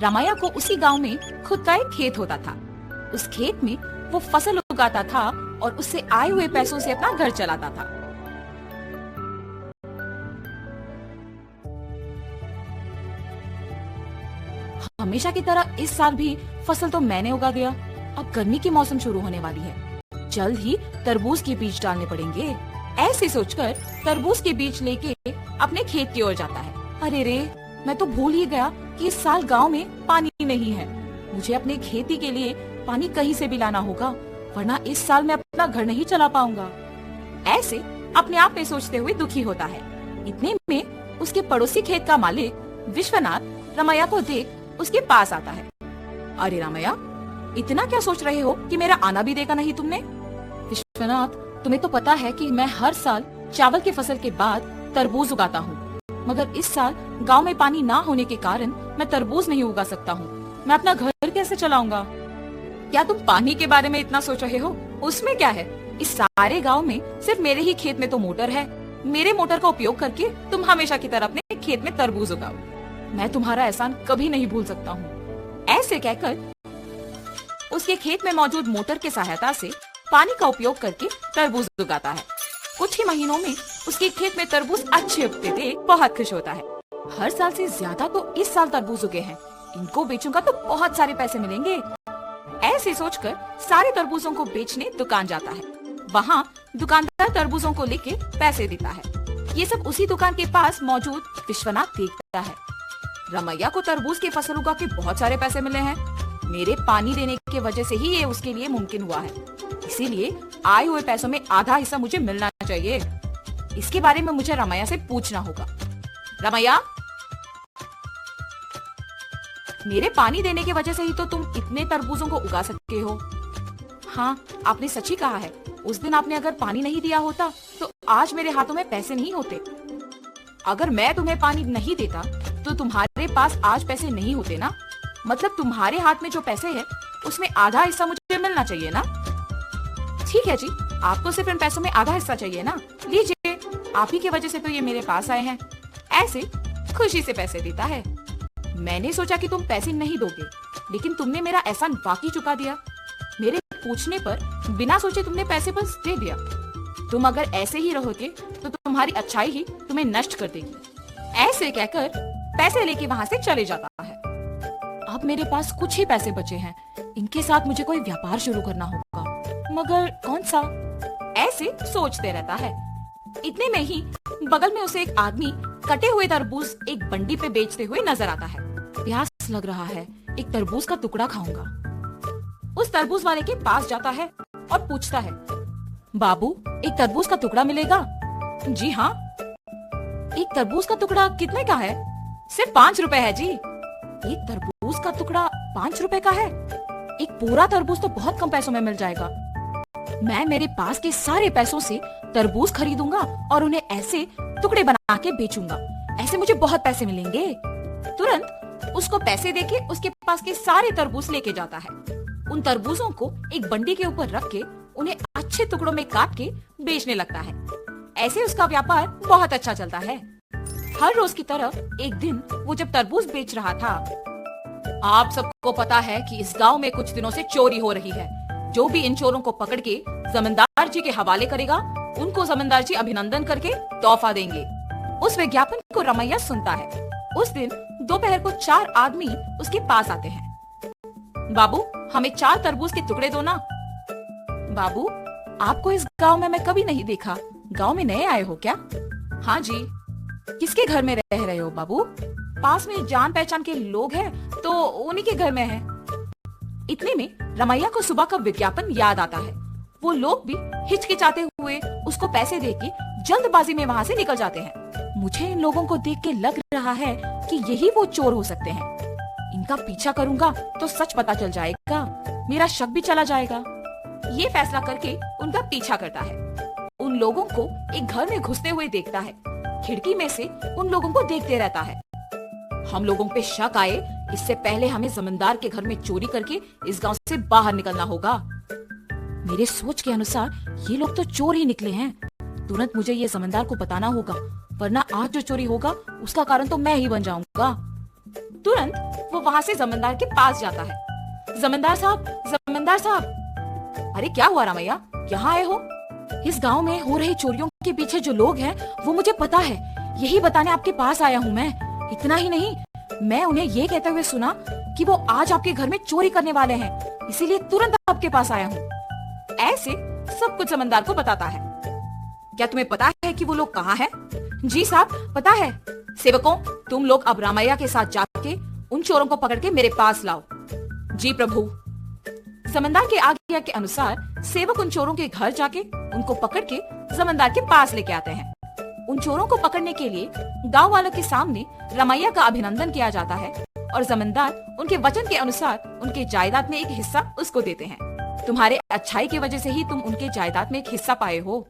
रामैया को उसी गांव में खुद का एक खेत होता था। उस खेत में वो फसल उगाता था और उससे आए हुए पैसों से अपना घर चलाता था। हमेशा की तरह इस साल भी फसल तो मैंने उगा दिया। अब गर्मी की मौसम शुरू होने वाली है, जल्द ही तरबूज के बीज डालने पड़ेंगे। ऐसे सोचकर तरबूज के बीज लेके अपने खेत की ओर जाता है। अरे रे, मैं तो भूल ही गया कि इस साल गांव में पानी नहीं है। मुझे अपने खेती के लिए पानी कहीं से भी लाना होगा, वरना इस साल मैं अपना घर नहीं चला पाऊंगा। ऐसे अपने आप में सोचते हुए दुखी होता है। इतने में उसके पड़ोसी खेत का मालिक विश्वनाथ रामैया को देख उसके पास आता है। अरे रामैया, इतना क्या सोच रहे हो कि मेरा आना भी देखा नहीं तुमने? विश्वनाथ, तुम्हें तो पता है कि मैं हर साल चावल की फसल के बाद तरबूज उगाता हूँ, मगर इस साल गांव में पानी ना होने के कारण मैं तरबूज नहीं उगा सकता हूँ। मैं अपना घर कैसे चलाऊंगा? क्या तुम पानी के बारे में इतना सोच रहे हो? उसमें क्या है, इस सारे गांव में सिर्फ मेरे ही खेत में तो मोटर है। मेरे मोटर का उपयोग करके तुम हमेशा की तरह अपने खेत में तरबूज उगाओ। मैं तुम्हारा एहसान कभी नहीं भूल सकता हूँ। ऐसे कहकर उसके खेत में मौजूद मोटर की सहायता से पानी का उपयोग करके तरबूज उगाता है। कुछ ही महीनों में उसके खेत में तरबूज अच्छे उगते थे। बहुत खुश होता है। हर साल से ज्यादा तो इस साल तरबूज उगे हैं, इनको बेचूंगा तो बहुत सारे पैसे मिलेंगे। ऐसे सोचकर सारे तरबूजों को बेचने दुकान जाता है। वहाँ दुकानदार तरबूजों को लेके पैसे देता है। ये सब उसी दुकान के पास मौजूद विश्वनाथ देखता है। रामैया को तरबूज की फसल उगा के बहुत सारे पैसे मिले हैं। मेरे पानी देने की वजह से ही ये उसके लिए मुमकिन हुआ है, इसीलिए आए हुए पैसों में आधा हिस्सा मुझे मिलना चाहिए। इसके बारे में मुझे रामैया से पूछना होगा। रामैया, मेरे पानी देने की वजह से ही तो तुम इतने तरबूजों को उगा सकते हो। हाँ, आपने सच ही कहा है। उस दिन आपने अगर पानी नहीं दिया होता तो आज मेरे हाथों में पैसे नहीं होते। अगर मैं तुम्हें पानी नहीं देता तो तुम्हारे पास आज पैसे नहीं होते ना। मतलब तुम्हारे हाथ में जो पैसे है उसमें आधा हिस्सा मुझे मिलना चाहिए ना। ठीक है जी, आपको सिर्फ इन पैसों में आधा हिस्सा चाहिए ना, लीजिए, आप ही की वजह से तो ये मेरे पास आए हैं। ऐसे खुशी से पैसे देता है। मैंने सोचा कि तुम पैसे नहीं दोगे, लेकिन तुमने मेरा एहसान वाकई चुका दिया। मेरे पूछने पर बिना सोचे तुमने पैसे बस दे दिया। तुम अगर ऐसे ही रहोगे तो तुम्हारी अच्छाई ही तुम्हें नष्ट कर देगी। ऐसे कहकर पैसे लेके वहाँ से चले जाता है। अब मेरे पास कुछ ही पैसे बचे हैं, इनके साथ मुझे कोई व्यापार शुरू करना होगा, मगर कौन सा? ऐसे सोचते रहता है। इतने में ही बगल में उसे एक आदमी कटे हुए तरबूज एक बंडी पे बेचते हुए नजर आता है। प्यास लग रहा है, एक तरबूज का टुकड़ा खाऊंगा। उस तरबूज वाले के पास जाता है और पूछता है, बाबू, एक तरबूज का टुकड़ा मिलेगा? जी हाँ। एक तरबूज का टुकड़ा कितने का है? सिर्फ 5 रुपए है जी। एक तरबूज का टुकड़ा 5 रुपए का है? एक पूरा तरबूज तो बहुत कम पैसों में मिल जाएगा। मैं मेरे पास के सारे पैसों से तरबूज खरीदूंगा और उन्हें ऐसे टुकड़े बना के बेचूंगा। ऐसे मुझे बहुत पैसे मिलेंगे। तुरंत उसको पैसे देके उसके पास के सारे तरबूज लेके जाता है। उन तरबूजों को एक बंडी के ऊपर रख के उन्हें अच्छे टुकड़ों में काट के बेचने लगता है। ऐसे उसका व्यापार बहुत अच्छा चलता है। हर रोज की तरह एक दिन वो जब तरबूज बेच रहा था, आप सबको पता है कि इस गांव में कुछ दिनों से चोरी हो रही है। जो भी इन चोरों को पकड़ के जमींदार जी के हवाले करेगा, उनको जमींदार जी अभिनंदन करके तोहफा देंगे। उस विज्ञापन को रामैया सुनता है। उस दिन दोपहर को 4 आदमी उसके पास आते हैं। बाबू, हमें 4 तरबूज के टुकड़े दो ना। बाबू, आपको इस गांव में मैं कभी नहीं देखा। गांव में नए आए हो क्या? हाँ जी। किसके घर में रह रहे हो बाबू? पास में जान पहचान के लोग हैं तो उन्हीं के घर में है। इतने में रामैया को सुबह का विज्ञापन याद आता है। वो लोग भी हिचकिचाते हुए उसको पैसे देके जल्दबाजी में वहाँ से निकल जाते हैं। मुझे इन लोगों को देख के लग रहा है कि यही वो चोर हो सकते हैं। इनका पीछा करूंगा तो सच पता चल जाएगा, मेरा शक भी चला जाएगा। ये फैसला करके उनका पीछा करता है। उन लोगों को एक घर में घुसते हुए देखता है। खिड़की में से उन लोगों को देखते रहता है। हम लोगों पे शक आए इससे पहले हमें जमींदार के घर में चोरी करके इस गांव से बाहर निकलना होगा। मेरे सोच के अनुसार ये लोग तो चोर ही निकले हैं। तुरंत मुझे ये जमींदार को बताना होगा, वरना आज जो चोरी होगा उसका कारण तो मैं ही बन जाऊंगा। तुरंत वो वहाँ से जमींदार के पास जाता है। जमींदार साहब, जमींदार साहब। अरे क्या हुआ रामैया, यहाँ आए हो? इस गांव में हो रही चोरियों के पीछे जो लोग हैं वो मुझे पता है, यही बताने आपके पास आया हूँ मैं। इतना ही नहीं, मैं उन्हें ये कहते हुए सुना कि वो आज आपके घर में चोरी करने वाले हैं, इसीलिए तुरंत आपके पास आया हूँ। ऐसे सब कुछ जमींदार को बताता है। क्या तुम्हें पता है कि वो लोग कहाँ हैं? जी साहब, पता है। सेवकों, तुम लोग अब रामैया के साथ जाके उन चोरों को पकड़ के मेरे पास लाओ। जी प्रभु। जमींदार के आज्ञा के अनुसार सेवक उन चोरों के घर जाके उनको पकड़ के जमींदार के पास लेके आते हैं। उन चोरों को पकड़ने के लिए गांव वालों के सामने रामैया का अभिनंदन किया जाता है और जमींदार उनके वचन के अनुसार उनके जायदाद में एक हिस्सा उसको देते हैं। तुम्हारे अच्छाई की वजह से ही तुम उनके जायदाद में एक हिस्सा पाए हो।